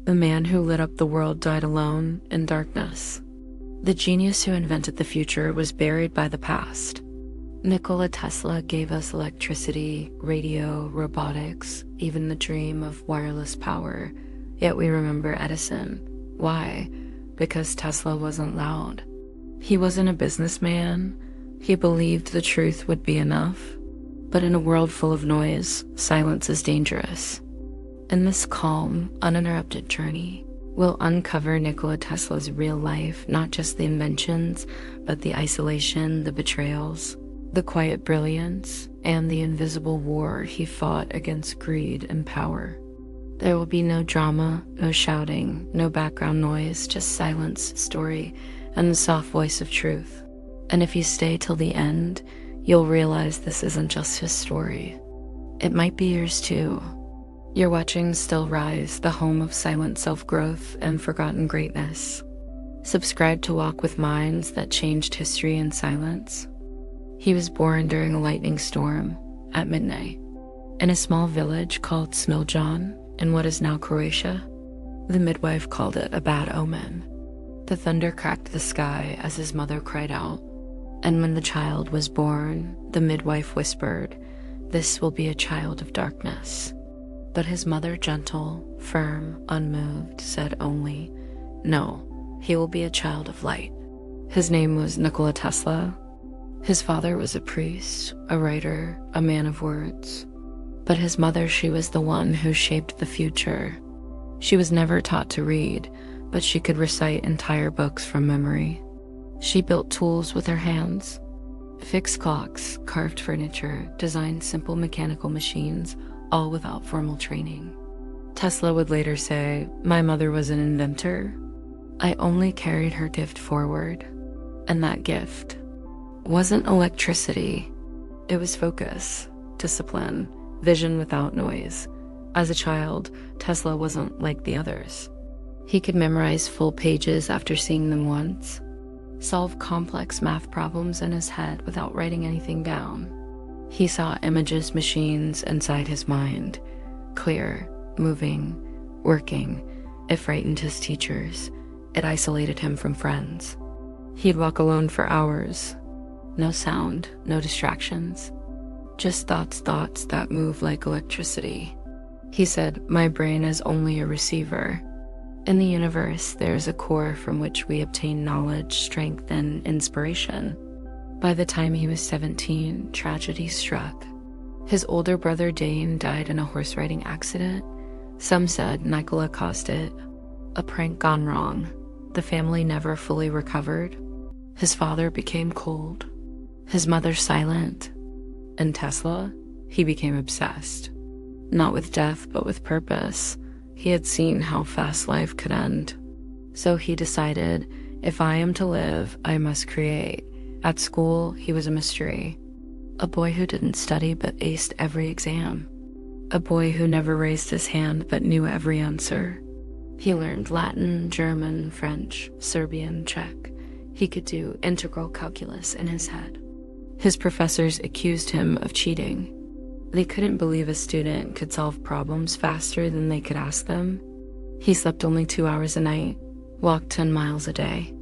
The man who lit up the world died alone in darkness. The genius who invented the future was buried by the past. Nikola Tesla gave us electricity, radio, robotics, even the dream of wireless power. Yet we remember Edison. Why? Because Tesla wasn't loud. He wasn't a businessman. He believed the truth would be enough. But in a world full of noise, silence is dangerous. In this calm, uninterrupted journey, we'll uncover Nikola Tesla's real life, not just the inventions, but the isolation, the betrayals, the quiet brilliance, and the invisible war he fought against greed and power. There will be no drama, no shouting, no background noise, just silence, story, and the soft voice of truth. And if you stay till the end, you'll realize this isn't just his story. It might be yours too. You're watching Still Rise, the home of silent self-growth and forgotten greatness. Subscribe to walk with minds that changed history in silence. He was born during a lightning storm at midnight in a small village called Smiljan in what is now Croatia. The midwife called it a bad omen. The thunder cracked the sky as his mother cried out. And when the child was born, the midwife whispered, "This will be a child of darkness." But his mother, gentle, firm, unmoved, said only, "No, he will be a child of light." His name was Nikola Tesla. His father was a priest, a writer, a man of words. But his mother, she was the one who shaped the future. She was never taught to read, but she could recite entire books from memory. She built tools with her hands, fixed clocks, carved furniture, designed simple mechanical machines, all without formal training. Tesla would later say, "My mother was an inventor. I only carried her gift forward." And that gift wasn't electricity. It was focus, discipline, vision without noise. As a child, Tesla wasn't like the others. He could memorize full pages after seeing them once, solve complex math problems in his head without writing anything down. He saw images, machines inside his mind, clear, moving, working. It frightened his teachers. It isolated him from friends. He'd walk alone for hours. No sound, no distractions. Just thoughts that move like electricity. He said, "My brain is only a receiver. In the universe, there is a core from which we obtain knowledge, strength, and inspiration." By the time he was 17, tragedy struck. His older brother Dane died in a horse riding accident. Some said Nikola caused it. A prank gone wrong. The family never fully recovered. His father became cold. His mother silent. And Tesla, he became obsessed. Not with death, but with purpose. He had seen how fast life could end. So he decided, if I am to live, I must create. At school, he was a mystery. A boy who didn't study but aced every exam. A boy who never raised his hand but knew every answer. He learned Latin, German, French, Serbian, Czech. He could do integral calculus in his head. His professors accused him of cheating. They couldn't believe a student could solve problems faster than they could ask them. He slept only 2 hours a night, walked 10 miles a day.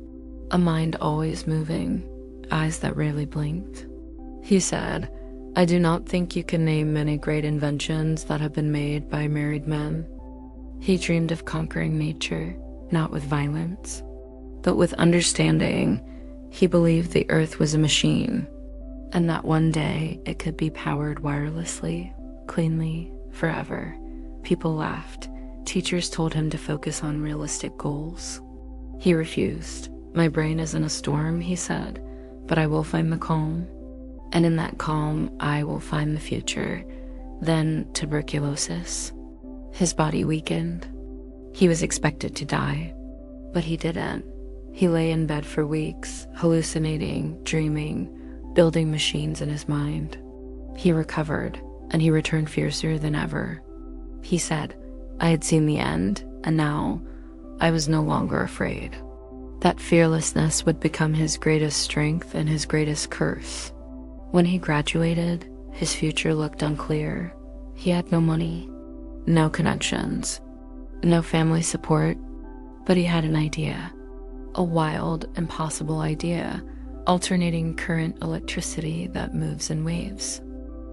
A mind always moving, eyes that rarely blinked. He said, "I do not think you can name many great inventions that have been made by married men." He dreamed of conquering nature, not with violence, but with understanding. He believed the earth was a machine, and that one day it could be powered wirelessly, cleanly, forever. People laughed. Teachers told him to focus on realistic goals. He refused. "My brain is in a storm," he said, "but I will find the calm. And in that calm, I will find the future." Then tuberculosis. His body weakened. He was expected to die, but he didn't. He lay in bed for weeks, hallucinating, dreaming, building machines in his mind. He recovered, and he returned fiercer than ever. He said, "I had seen the end, and now I was no longer afraid." That fearlessness would become his greatest strength and his greatest curse. When he graduated, his future looked unclear. He had no money, no connections, No family support, but he had an idea. A wild, impossible idea. Alternating current electricity that moves in waves.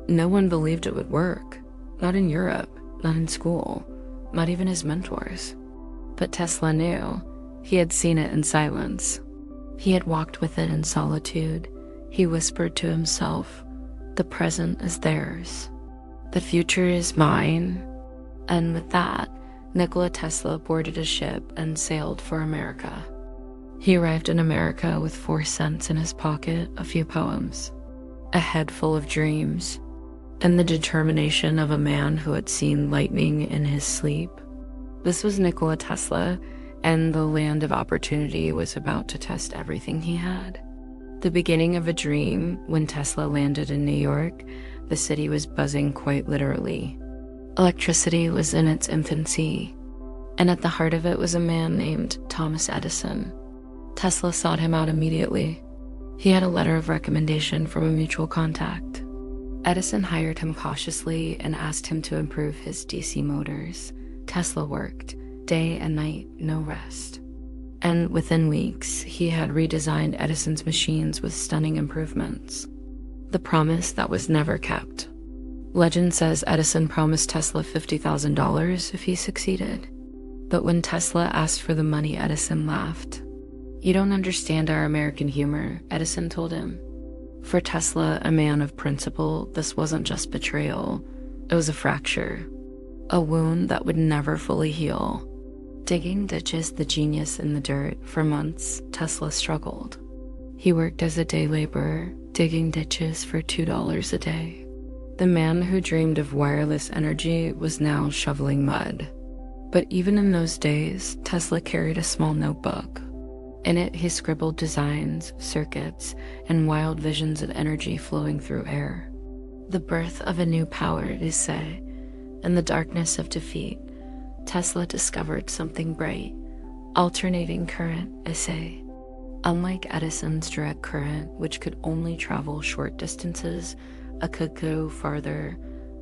No one believed it would work. Not in Europe, not in school, not even his mentors. But Tesla knew. He had seen it in silence. He had walked with it in solitude. He whispered to himself, "The present is theirs. The future is mine." And with that, Nikola Tesla boarded a ship and sailed for America. He arrived in America with 4 cents in his pocket, a few poems, a head full of dreams, and the determination of a man who had seen lightning in his sleep. This was Nikola Tesla, and the land of opportunity was about to test everything he had. The beginning of a dream. When Tesla landed in New York, the city was buzzing quite literally. Electricity was in its infancy, and at the heart of it was a man named Thomas Edison. Tesla sought him out immediately. He had a letter of recommendation from a mutual contact. Edison hired him cautiously and asked him to improve his DC motors. Tesla worked, day and night, no rest. And within weeks, he had redesigned Edison's machines with stunning improvements. The promise that was never kept. Legend says Edison promised Tesla $50,000 if he succeeded. But when Tesla asked for the money, Edison laughed. "You don't understand our American humor," Edison told him. For Tesla, a man of principle, this wasn't just betrayal. It was a fracture. A wound that would never fully heal. Digging ditches the genius in the dirt. For months, Tesla struggled. He worked as a day laborer, digging ditches for $2 a day. The man who dreamed of wireless energy was now shoveling mud. But even in those days, Tesla carried a small notebook. In it, he scribbled designs, circuits, and wild visions of energy flowing through air. The birth of a new power, they say. In the darkness of defeat, Tesla discovered something bright. Alternating current, I say. Unlike Edison's direct current, which could only travel short distances, it could go farther,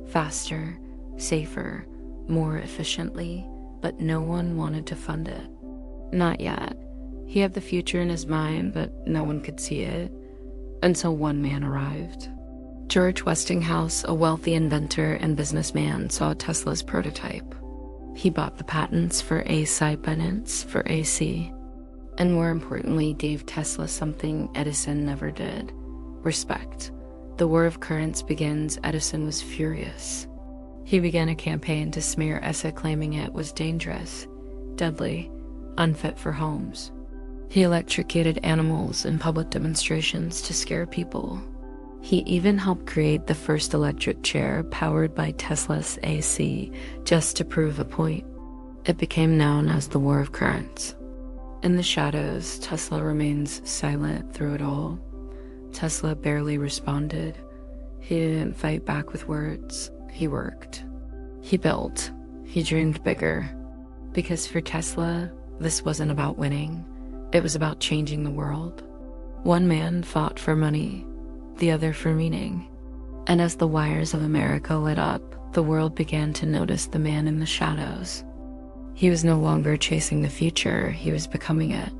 faster, safer, more efficiently, but no one wanted to fund it. Not yet. He had the future in his mind, but no one could see it, until one man arrived. George Westinghouse, a wealthy inventor and businessman, saw Tesla's prototype. He bought the patents for A-Si buttons for AC, and more importantly, gave Tesla something Edison never did: respect. The war of currents begins. Edison was furious. He began a campaign to smear ESA, claiming it was dangerous, deadly, unfit for homes. He electrocuted animals in public demonstrations to scare people. He even helped create the first electric chair powered by Tesla's AC, just to prove a point. It became known as the War of Currents. In the shadows, Tesla remains silent through it all. Tesla barely responded. He didn't fight back with words. He worked. He built. He dreamed bigger. Because for Tesla, this wasn't about winning. It was about changing the world. One man fought for money, the other for meaning. And as the wires of America lit up, the world began to notice the man in the shadows. He was no longer chasing the future, he was becoming it.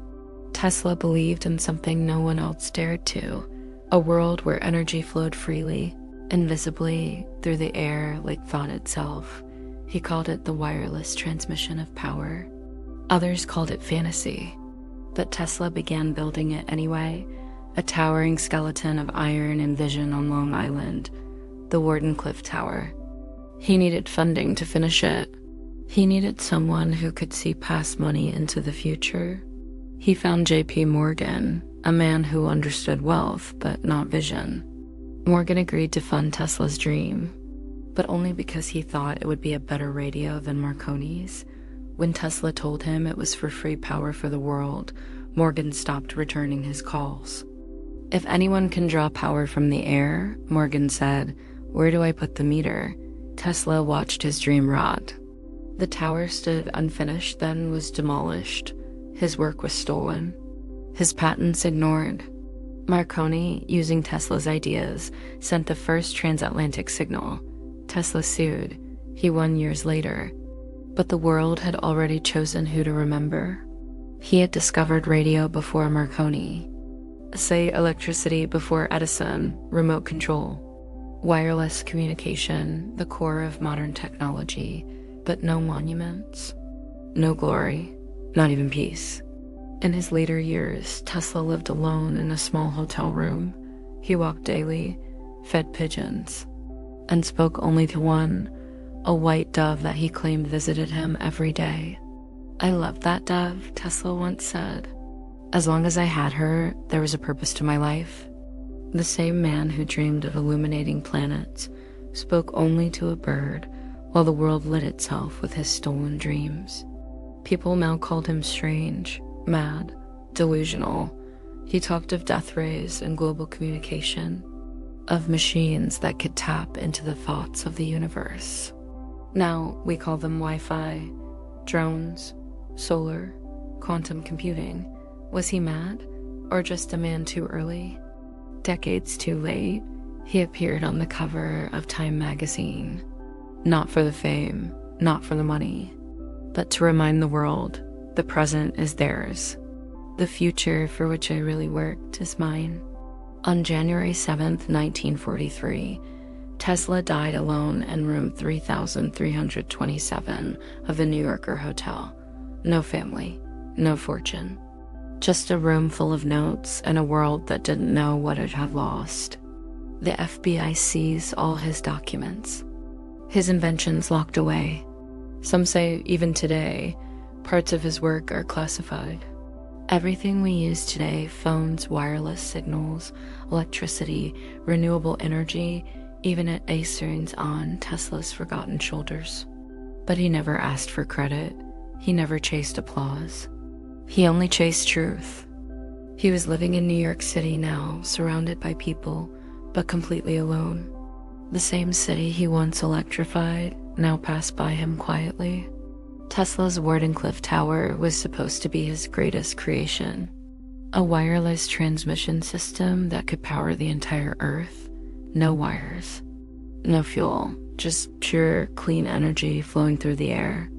Tesla believed in something no one else dared to, a world where energy flowed freely, invisibly, through the air like thought itself. He called it the wireless transmission of power. Others called it fantasy. But Tesla began building it anyway, a towering skeleton of iron and vision on Long Island, the Wardenclyffe Tower. He needed funding to finish it. He needed someone who could see past money into the future. He found J.P. Morgan, a man who understood wealth but not vision. Morgan agreed to fund Tesla's dream, but only because he thought it would be a better radio than Marconi's. When Tesla told him it was for free power for the world, Morgan stopped returning his calls. "If anyone can draw power from the air," Morgan said, "where do I put the meter?" Tesla watched his dream rot. The tower stood unfinished, then was demolished. His work was stolen. His patents ignored. Marconi, using Tesla's ideas, sent the first transatlantic signal. Tesla sued. He won years later. But the world had already chosen who to remember. He had discovered radio before Marconi, say electricity before Edison, remote control, wireless communication, the core of modern technology, but no monuments, no glory, not even peace. In his later years, Tesla lived alone in a small hotel room. He walked daily, fed pigeons, and spoke only to one, a white dove that he claimed visited him every day. "I loved that dove," Tesla once said. "As long as I had her, there was a purpose to my life." The same man who dreamed of illuminating planets spoke only to a bird while the world lit itself with his stolen dreams. People now called him strange, mad, delusional. He talked of death rays and global communication, of machines that could tap into the thoughts of the universe. Now we call them Wi-Fi, drones, solar, quantum computing. Was he mad, or just a man too early? Decades too late, he appeared on the cover of Time magazine. Not for the fame, not for the money, but to remind the world the present is theirs. The future for which I really worked is mine. On January 7th, 1943, Tesla died alone in room 3327 of a New Yorker hotel. No family, no fortune. Just a room full of notes and a world that didn't know what it had lost. The FBI seized all his documents, his inventions locked away. Some say even today, parts of his work are classified. Everything we use today, phones, wireless signals, electricity, renewable energy, even it turns on Tesla's forgotten shoulders. But he never asked for credit. He never chased applause. He only chased truth. He was living in New York City now, surrounded by people, but completely alone. The same city he once electrified now passed by him quietly. Tesla's Wardenclyffe Tower was supposed to be his greatest creation. A wireless transmission system that could power the entire Earth. No wires, no fuel, just pure, clean energy flowing through the air.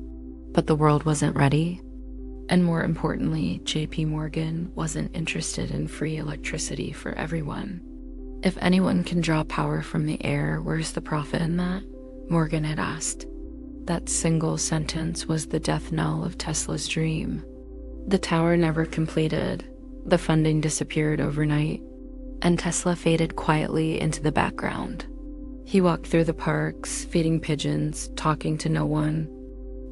But the world wasn't ready. And more importantly, JP Morgan wasn't interested in free electricity for everyone. If anyone can draw power from the air, where's the profit in that? Morgan had asked. That single sentence was the death knell of Tesla's dream. The tower never completed. The funding disappeared overnight, and Tesla faded quietly into the background. He walked through the parks, feeding pigeons, talking to no one.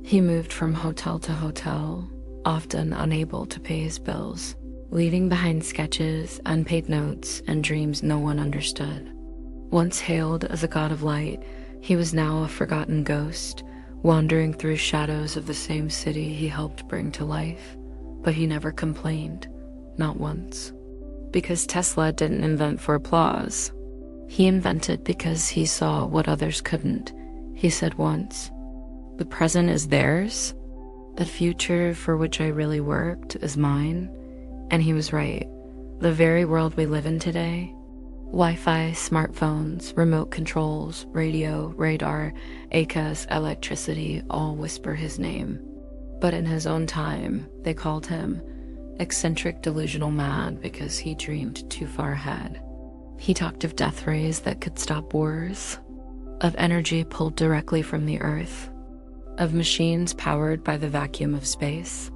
He moved from hotel to hotel, often unable to pay his bills, leaving behind sketches, unpaid notes, and dreams no one understood. Once hailed as a god of light, he was now a forgotten ghost, wandering through shadows of the same city he helped bring to life. But he never complained, not once. Because Tesla didn't invent for applause. He invented because he saw what others couldn't. He said once, "The present is theirs. The future for which I really worked is mine." And he was right. The very world we live in today, Wi-Fi, smartphones, remote controls, radio, radar, ACAS, electricity, all whisper his name. But in his own time, they called him eccentric, delusional mad because he dreamed too far ahead. He talked of death rays that could stop wars, of energy pulled directly from the earth, of machines powered by the vacuum of space.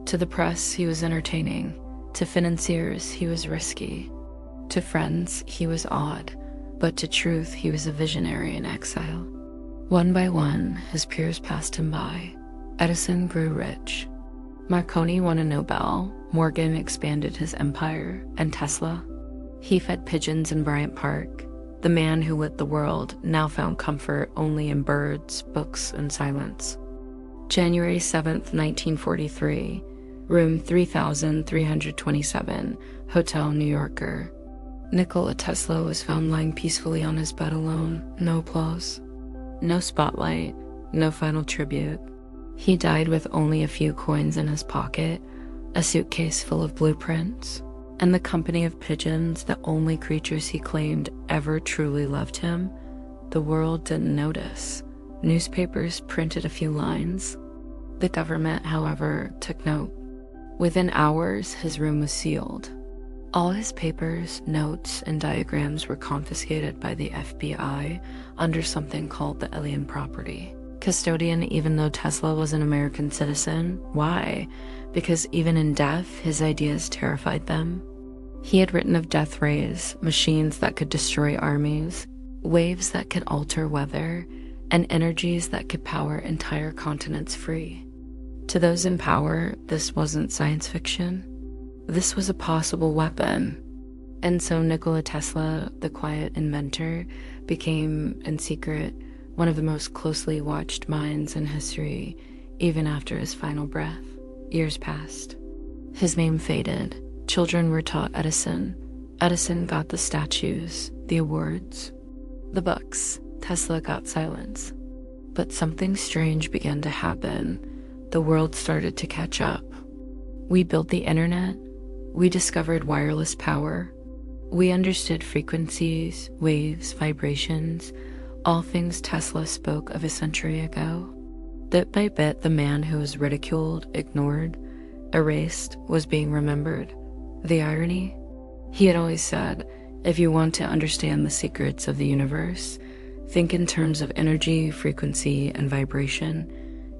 To the press, he was entertaining. To financiers, he was risky. To friends, he was odd. But to truth, he was a visionary in exile. One by one, his peers passed him by. Edison grew rich. Marconi won a Nobel. Morgan expanded his empire. And Tesla? He fed pigeons in Bryant Park. The man who lit the world now found comfort only in birds, books, and silence. January 7th, 1943, room 3327, Hotel New Yorker. Nikola Tesla was found lying peacefully on his bed alone. No applause. No spotlight. No final tribute. He died with only a few coins in his pocket, a suitcase full of blueprints, and the company of pigeons, the only creatures he claimed ever truly loved him. The world didn't notice. Newspapers printed a few lines. The government, however, took note. Within hours, his room was sealed. All his papers, notes, and diagrams were confiscated by the FBI under something called the alien property custodian, even though Tesla was an American citizen. Why? Because even in death, his ideas terrified them. He had written of death rays, machines that could destroy armies, waves that could alter weather, and energies that could power entire continents free. To those in power, this wasn't science fiction. This was a possible weapon. And so Nikola Tesla, the quiet inventor, became, in secret, one of the most closely watched minds in history, even after his final breath. Years passed. His name faded. Children were taught Edison. Edison got the statues, the awards, the books. Tesla got silence. But something strange began to happen. The world started to catch up. We built the internet. We discovered wireless power. We understood frequencies, waves, vibrations, all things Tesla spoke of a century ago. Bit by bit, the man who was ridiculed, ignored, erased, was being remembered. The irony? He had always said, if you want to understand the secrets of the universe, think in terms of energy, frequency, and vibration.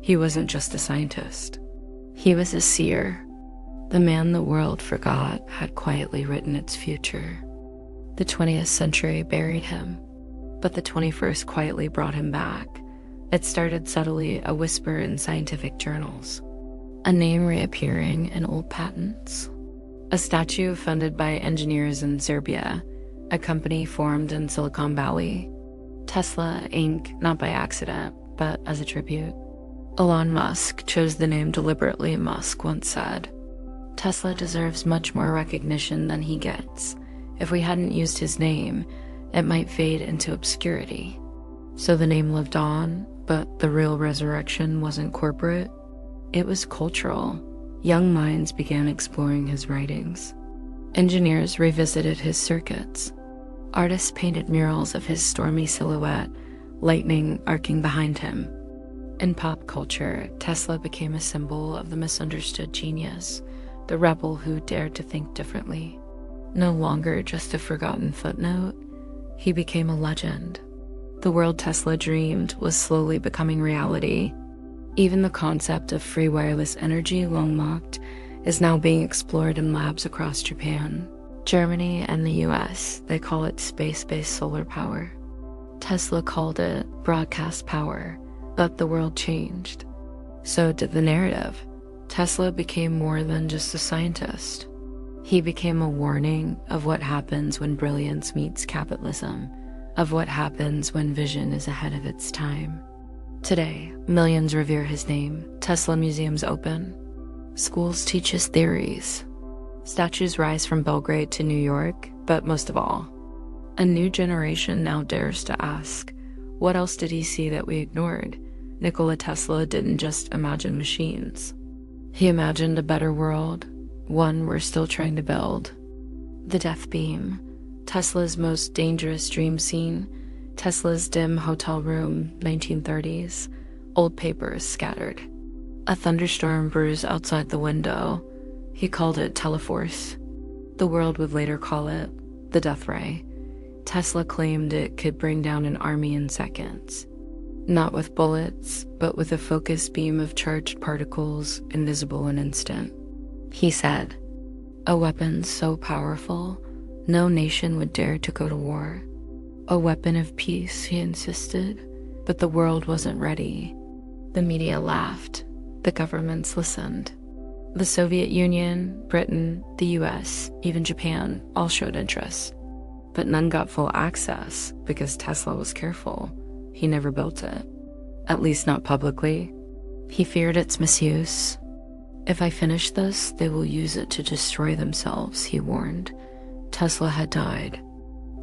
He wasn't just a scientist. He was a seer. The man the world forgot had quietly written its future. The 20th century buried him, but the 21st quietly brought him back. It started subtly, a whisper in scientific journals, a name reappearing in old patents, a statue funded by engineers in Serbia, a company formed in Silicon Valley, Tesla Inc., not by accident, but as a tribute. Elon Musk chose the name deliberately. Musk once said, Tesla deserves much more recognition than he gets. If we hadn't used his name, it might fade into obscurity. So the name lived on, but the real resurrection wasn't corporate. It was cultural. Young minds began exploring his writings. Engineers revisited his circuits. Artists painted murals of his stormy silhouette, lightning arcing behind him. In pop culture, Tesla became a symbol of the misunderstood genius, the rebel who dared to think differently. No longer just a forgotten footnote, he became a legend. The world Tesla dreamed was slowly becoming reality. Even the concept of free wireless energy, long mocked, is now being explored in labs across Japan, Germany, and the US. They call it space-based solar power. Tesla called it broadcast power, but the world changed. So did the narrative. Tesla became more than just a scientist. He became a warning of what happens when brilliance meets capitalism, of what happens when vision is ahead of its time. Today, millions revere his name. Tesla museums open. Schools teach his theories. Statues rise from Belgrade to New York, but most of all, a new generation now dares to ask, what else did he see that we ignored? Nikola Tesla didn't just imagine machines. He imagined a better world, one we're still trying to build. The death beam, Tesla's most dangerous dream scene, Tesla's dim hotel room, 1930s, old papers scattered. A thunderstorm brews outside the window. He called it teleforce. The world would later call it the death ray. Tesla claimed it could bring down an army in seconds. Not with bullets, but with a focused beam of charged particles, invisible in an instant. He said, a weapon so powerful, no nation would dare to go to war. A weapon of peace, he insisted, but the world wasn't ready. The media laughed. The governments listened. The Soviet Union, Britain, the US, even Japan all showed interest. But none got full access because Tesla was careful. He never built it. At least not publicly. He feared its misuse. If I finish this, they will use it to destroy themselves, he warned. Tesla had died.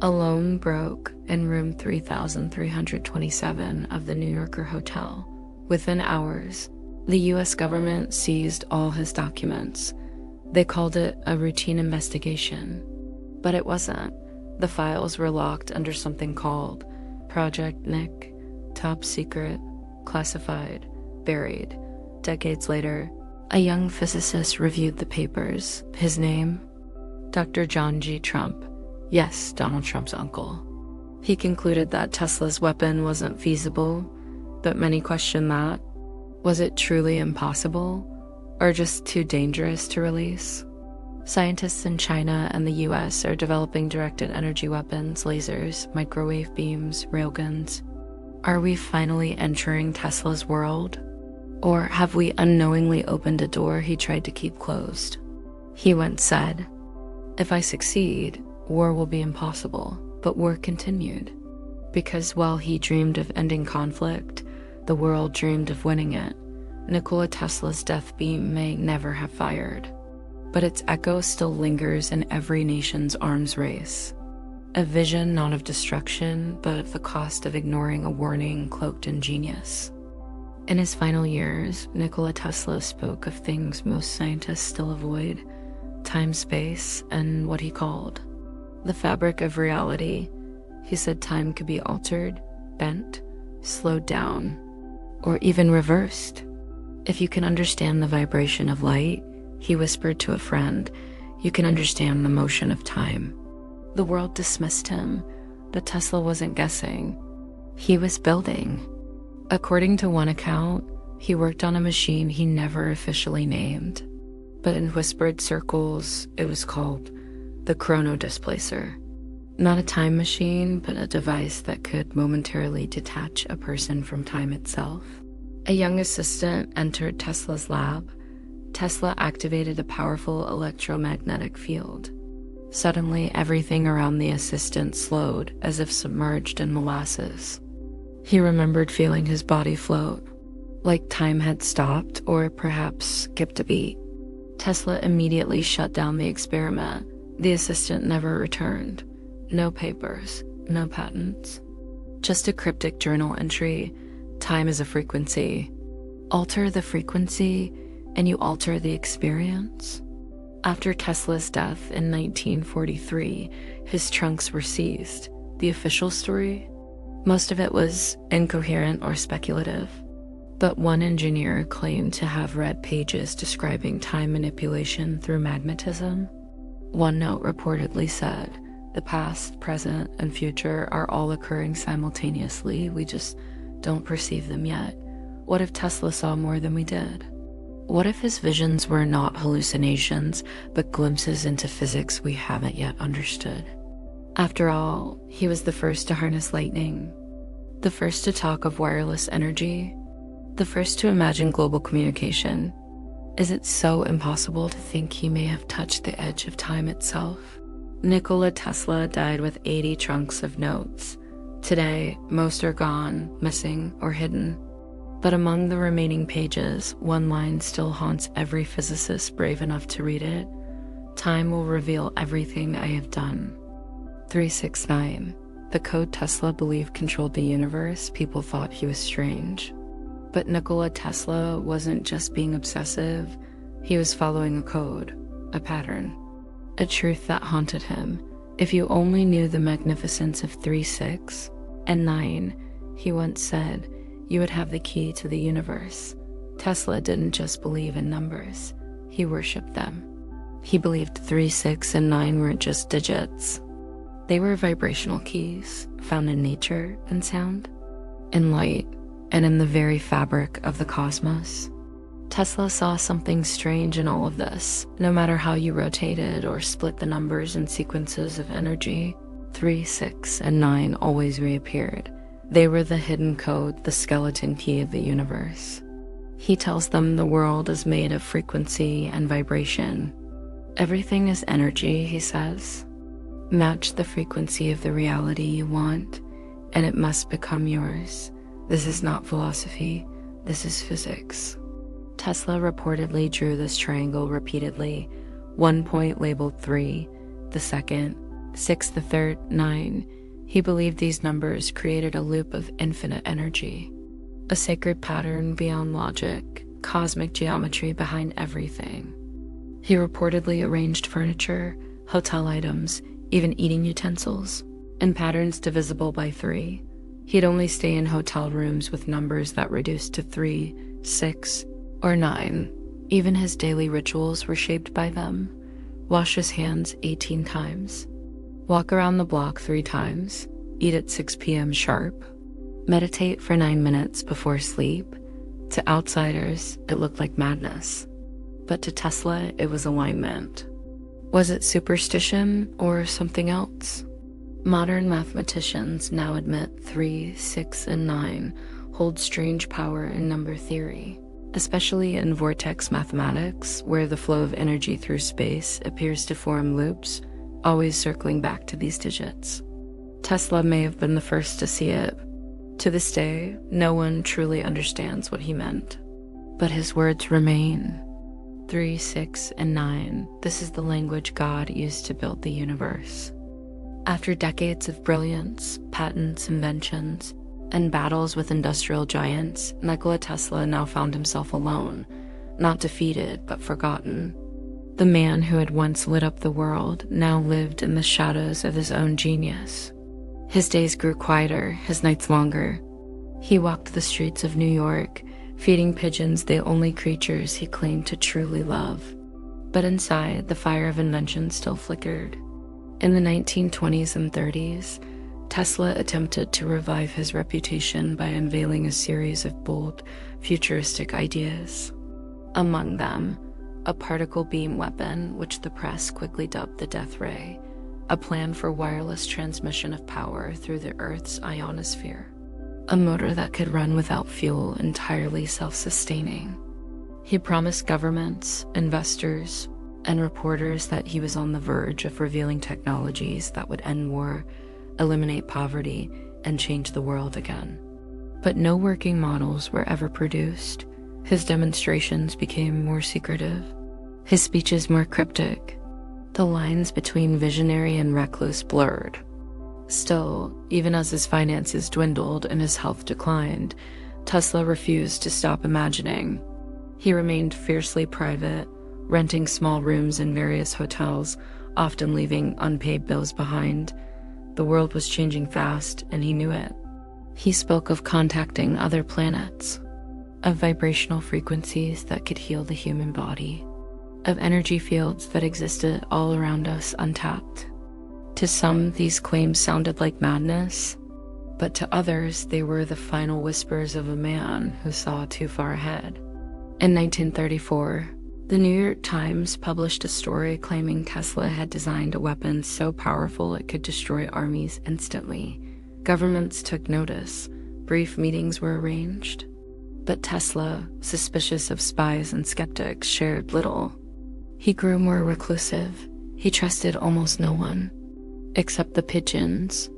Alone, broke, in room 3327 of the New Yorker hotel. Within hours, the US government seized all his documents. They called it a routine investigation. But it wasn't. The files were locked under something called Project Nick, top secret, classified, buried. Decades later, a young physicist reviewed the papers. His name? Dr. John G. Trump. Yes, Donald Trump's uncle. He concluded that Tesla's weapon wasn't feasible, but many questioned that. Was it truly impossible, or just too dangerous to release? Scientists in China and the US are developing directed energy weapons, lasers, microwave beams, railguns. Are we finally entering Tesla's world? Or have we unknowingly opened a door he tried to keep closed? He once said, "If I succeed, war will be impossible," but war continued. Because while he dreamed of ending conflict, the world dreamed of winning it. Nikola Tesla's death beam may never have fired, but its echo still lingers in every nation's arms race. A vision not of destruction, but of the cost of ignoring a warning cloaked in genius. In his final years, Nikola Tesla spoke of things most scientists still avoid: time, space, and what he called the fabric of reality. He said time could be altered, bent, slowed down, or even reversed. If you can understand the vibration of light, he whispered to a friend, you can understand the motion of time. The world dismissed him, but Tesla wasn't guessing. He was building. According to one account, he worked on a machine he never officially named, but in whispered circles, it was called the chrono displacer. Not a time machine, but a device that could momentarily detach a person from time itself. A young assistant entered Tesla's lab. Tesla activated a powerful electromagnetic field. Suddenly, everything around the assistant slowed, as if submerged in molasses. He remembered feeling his body float, like time had stopped or perhaps skipped a beat. Tesla immediately shut down the experiment. The assistant never returned. No papers, no patents. Just a cryptic journal entry: time is a frequency. Alter the frequency, and you alter the experience. After Tesla's death in 1943, his trunks were seized. The official story? Most of it was incoherent or speculative, but one engineer claimed to have read pages describing time manipulation through magnetism. One note reportedly said, "The past, present, and future are all occurring simultaneously. We just don't perceive them yet." What if Tesla saw more than we did? What if his visions were not hallucinations, but glimpses into physics we haven't yet understood? After all, he was the first to harness lightning, the first to talk of wireless energy, the first to imagine global communication. Is it so impossible to think he may have touched the edge of time itself? Nikola Tesla died with 80 trunks of notes. Today, most are gone, missing, or hidden. But among the remaining pages, one line still haunts every physicist brave enough to read it. Time will reveal everything I have done. 369. The code Tesla believed controlled the universe. People thought he was strange. But Nikola Tesla wasn't just being obsessive. He was following a code, a pattern, a truth that haunted him. If you only knew the magnificence of 3, 6, and 9, he once said, you would have the key to the universe. Tesla didn't just believe in numbers, he worshipped them. He believed 3, 6, and 9 weren't just digits. They were vibrational keys found in nature and sound, in light, and in the very fabric of the cosmos. Tesla saw something strange in all of this. No matter how you rotated or split the numbers and sequences of energy, 3, 6, and 9 always reappeared. They were the hidden code, the skeleton key of the universe. He tells them the world is made of frequency and vibration. Everything is energy, he says. Match the frequency of the reality you want, and it must become yours. This is not philosophy, this is physics. Tesla reportedly drew this triangle repeatedly, 1 point labeled 3, the second, 6 the third, 9. He believed these numbers created a loop of infinite energy, a sacred pattern beyond logic, cosmic geometry behind everything. He reportedly arranged furniture, hotel items, even eating utensils, in patterns divisible by 3. He'd only stay in hotel rooms with numbers that reduced to 3, 6, or 9. Even his daily rituals were shaped by them. Wash his hands 18 times. Walk around the block 3 times. Eat at 6 p.m. sharp. Meditate for 9 minutes before sleep. To outsiders, it looked like madness. But to Tesla, it was alignment. Was it superstition or something else? Modern mathematicians now admit 3, 6, and 9 hold strange power in number theory, especially in vortex mathematics, where the flow of energy through space appears to form loops, always circling back to these digits. Tesla may have been the first to see it. To this day, no one truly understands what he meant. But his words remain. 3, 6, and 9. This is the language God used to build the universe. After decades of brilliance, patents, inventions, and battles with industrial giants, Nikola Tesla now found himself alone, not defeated, but forgotten. The man who had once lit up the world now lived in the shadows of his own genius. His days grew quieter, his nights longer. He walked the streets of New York, feeding pigeons the only creatures he claimed to truly love. But inside, the fire of invention still flickered. In the 1920s and 30s, Tesla attempted to revive his reputation by unveiling a series of bold, futuristic ideas. Among them, a particle beam weapon, which the press quickly dubbed the Death Ray, a plan for wireless transmission of power through the Earth's ionosphere, a motor that could run without fuel, entirely self-sustaining. He promised governments, investors, and reporters that he was on the verge of revealing technologies that would end war, eliminate poverty, and change the world again. But no working models were ever produced. His demonstrations became more secretive, his speeches more cryptic. The lines between visionary and recluse blurred. Still, even as his finances dwindled and his health declined, Tesla refused to stop imagining. He remained fiercely private, renting small rooms in various hotels, often leaving unpaid bills behind. The world was changing fast, and he knew it. He spoke of contacting other planets, of vibrational frequencies that could heal the human body, of energy fields that existed all around us untapped. To some, these claims sounded like madness, but to others, they were the final whispers of a man who saw too far ahead. In 1934, the New York Times published a story claiming Tesla had designed a weapon so powerful it could destroy armies instantly. Governments took notice. Brief meetings were arranged. But Tesla, suspicious of spies and skeptics, shared little. He grew more reclusive. He trusted almost no one, except the pigeons.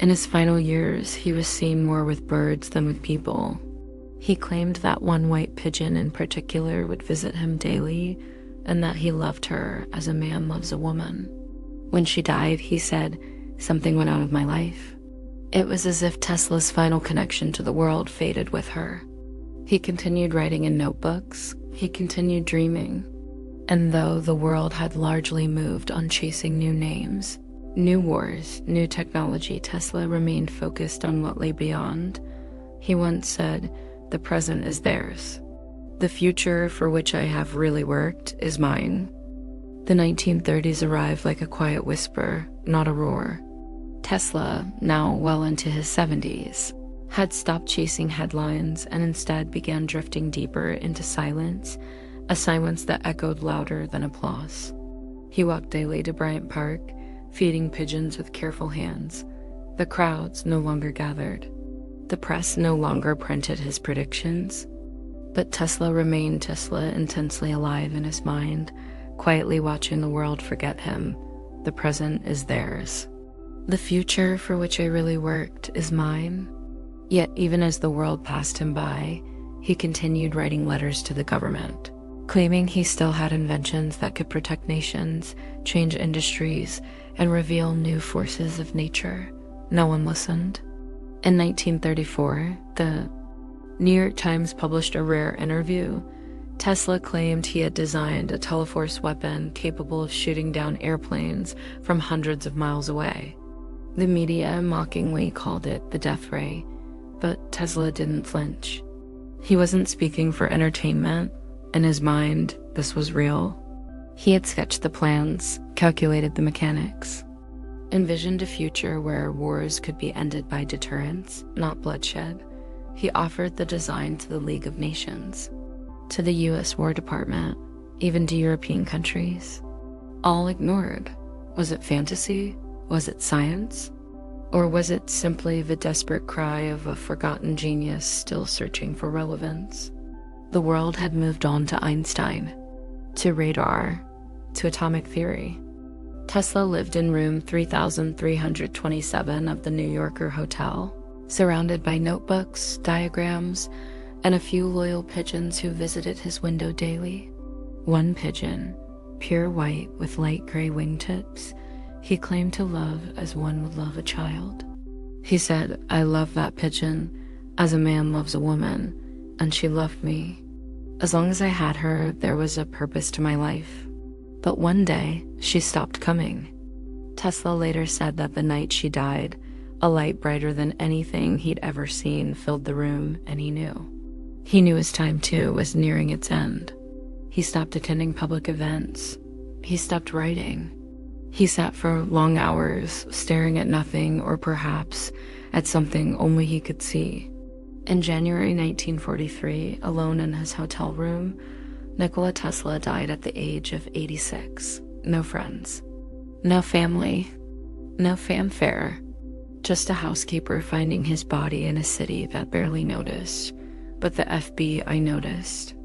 In his final years, he was seen more with birds than with people. He claimed that one white pigeon in particular would visit him daily, and that he loved her as a man loves a woman. When she died, he said, "Something went out of my life." It was as if Tesla's final connection to the world faded with her. He continued writing in notebooks. He continued dreaming. And though the world had largely moved on chasing new names, new wars, new technology, Tesla remained focused on what lay beyond. He once said, "The present is theirs. The future for which I have really worked is mine." The 1930s arrived like a quiet whisper, not a roar. Tesla, now well into his 70s, had stopped chasing headlines and instead began drifting deeper into silence, a silence that echoed louder than applause. He walked daily to Bryant Park, feeding pigeons with careful hands. The crowds no longer gathered. The press no longer printed his predictions. But Tesla remained Tesla, intensely alive in his mind, quietly watching the world forget him. The present is theirs. The future for which I really worked is mine. Yet even as the world passed him by, he continued writing letters to the government, claiming he still had inventions that could protect nations, change industries, and reveal new forces of nature. No one listened. In 1934, the New York Times published a rare interview. Tesla claimed he had designed a teleforce weapon capable of shooting down airplanes from hundreds of miles away. The media mockingly called it the Death Ray, but Tesla didn't flinch. He wasn't speaking for entertainment. In his mind, this was real. He had sketched the plans, calculated the mechanics, envisioned a future where wars could be ended by deterrence, not bloodshed. He offered the design to the League of Nations, to the US War Department, even to European countries. All ignored. Was it fantasy? Was it science? Or was it simply the desperate cry of a forgotten genius still searching for relevance? The world had moved on to Einstein, to radar, to atomic theory. Tesla lived in room 3327 of the New Yorker Hotel, surrounded by notebooks, diagrams, and a few loyal pigeons who visited his window daily. One pigeon, pure white with light gray wingtips, he claimed to love as one would love a child. He said, "I love that pigeon as a man loves a woman, and she loved me. As long as I had her, there was a purpose to my life. But one day, she stopped coming." Tesla later said that the night she died, a light brighter than anything he'd ever seen filled the room, and he knew. He knew his time, too, was nearing its end. He stopped attending public events. He stopped writing. He sat for long hours, staring at nothing, or perhaps at something only he could see. In January 1943, alone in his hotel room, Nikola Tesla died at the age of 86. No friends, no family, no fanfare, just a housekeeper finding his body in a city that barely noticed. But the FBI noticed.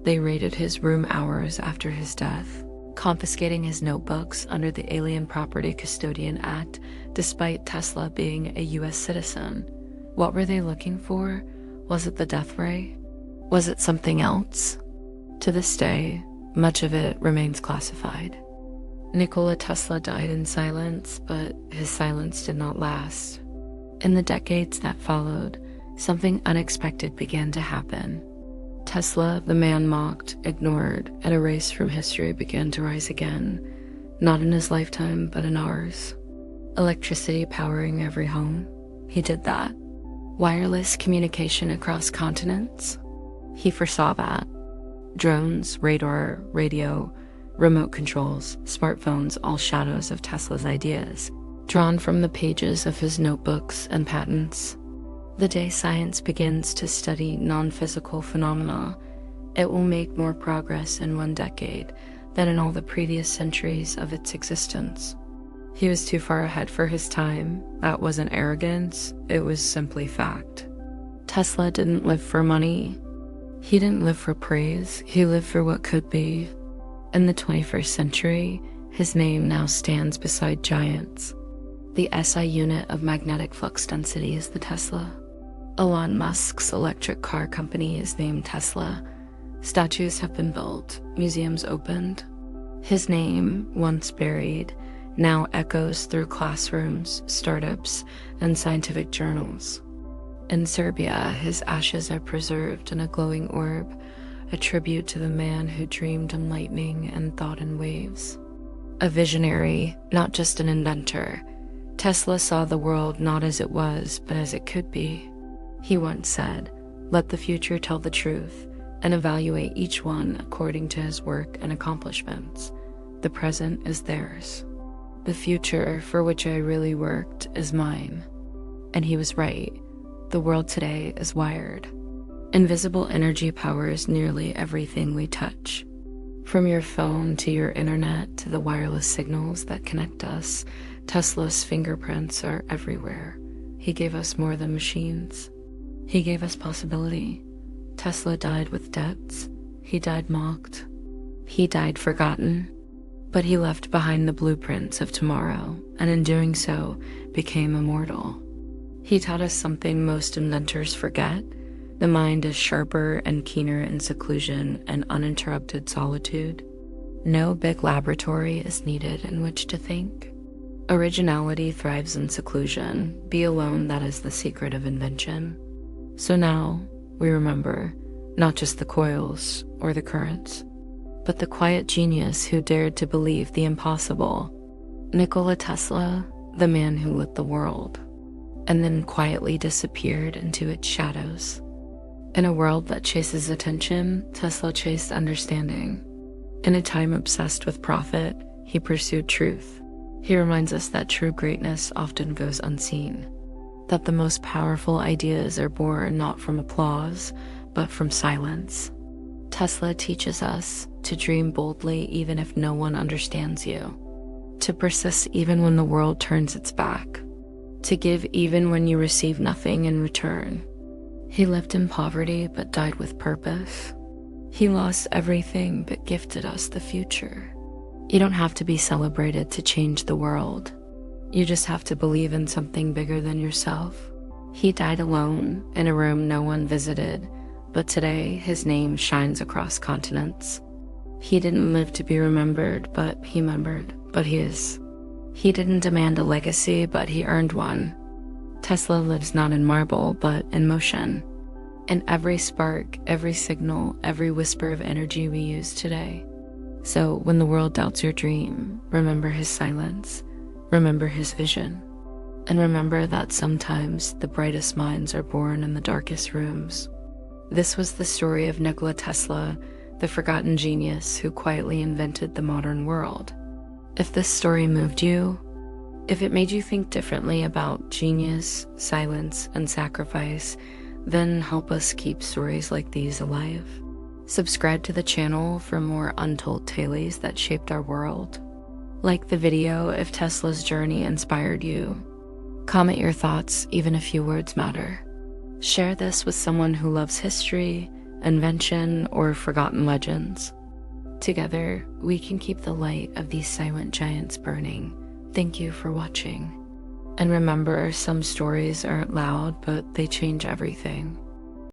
They raided his room hours after his death, confiscating his notebooks under the Alien Property Custodian Act, despite Tesla being a US citizen. What were they looking for? Was it the death ray? Was it something else? To this day, much of it remains classified. Nikola Tesla died in silence, but his silence did not last. In the decades that followed, something unexpected began to happen. Tesla, the man mocked, ignored, and erased from history, began to rise again, not in his lifetime, but in ours. Electricity powering every home. He did that. Wireless communication across continents. He foresaw that. Drones, radar, radio, remote controls, smartphones, all shadows of Tesla's ideas, drawn from the pages of his notebooks and patents. The day science begins to study non-physical phenomena, it will make more progress in one decade than in all the previous centuries of its existence. He was too far ahead for his time. That wasn't arrogance, it was simply fact. Tesla didn't live for money. He didn't live for praise, he lived for what could be. In the 21st century, his name now stands beside giants. The SI unit of magnetic flux density is the Tesla. Elon Musk's electric car company is named Tesla. Statues have been built, museums opened. His name, once buried, now echoes through classrooms, startups, and scientific journals. In Serbia, his ashes are preserved in a glowing orb, a tribute to the man who dreamed in lightning and thought in waves. A visionary, not just an inventor, Tesla saw the world not as it was, but as it could be. He once said, "Let the future tell the truth, and evaluate each one according to his work and accomplishments. The present is theirs. The future for which I really worked is mine." And he was right. The world today is wired. Invisible energy powers nearly everything we touch. From your phone to your internet to the wireless signals that connect us, Tesla's fingerprints are everywhere. He gave us more than machines. He gave us possibility. Tesla died with debts. He died mocked. He died forgotten. But he left behind the blueprints of tomorrow, and in doing so, became immortal. He taught us something most inventors forget. The mind is sharper and keener in seclusion and uninterrupted solitude. No big laboratory is needed in which to think. Originality thrives in seclusion. Be alone, that is the secret of invention. So now, we remember, not just the coils or the currents, but the quiet genius who dared to believe the impossible. Nikola Tesla, the man who lit the world, and then quietly disappeared into its shadows. In a world that chases attention, Tesla chased understanding. In a time obsessed with profit, he pursued truth. He reminds us that true greatness often goes unseen, that the most powerful ideas are born not from applause, but from silence. Tesla teaches us to dream boldly even if no one understands you, to persist even when the world turns its back, to give even when you receive nothing in return. He lived in poverty but died with purpose. He lost everything but gifted us the future. You don't have to be celebrated to change the world. You just have to believe in something bigger than yourself. He died alone in a room no one visited, but today his name shines across continents. He didn't live to be remembered, but he is. He didn't demand a legacy, but he earned one. Tesla lives not in marble, but in motion. In every spark, every signal, every whisper of energy we use today. So when the world doubts your dream, remember his silence, remember his vision, and remember that sometimes the brightest minds are born in the darkest rooms. This was the story of Nikola Tesla, the forgotten genius who quietly invented the modern world. If this story moved you, if it made you think differently about genius, silence, and sacrifice, then help us keep stories like these alive. Subscribe to the channel for more untold tales that shaped our world. Like the video if Tesla's journey inspired you. Comment your thoughts, even a few words matter. Share this with someone who loves history, invention, or forgotten legends. Together, we can keep the light of these silent giants burning. Thank you for watching. And remember, some stories aren't loud, but they change everything.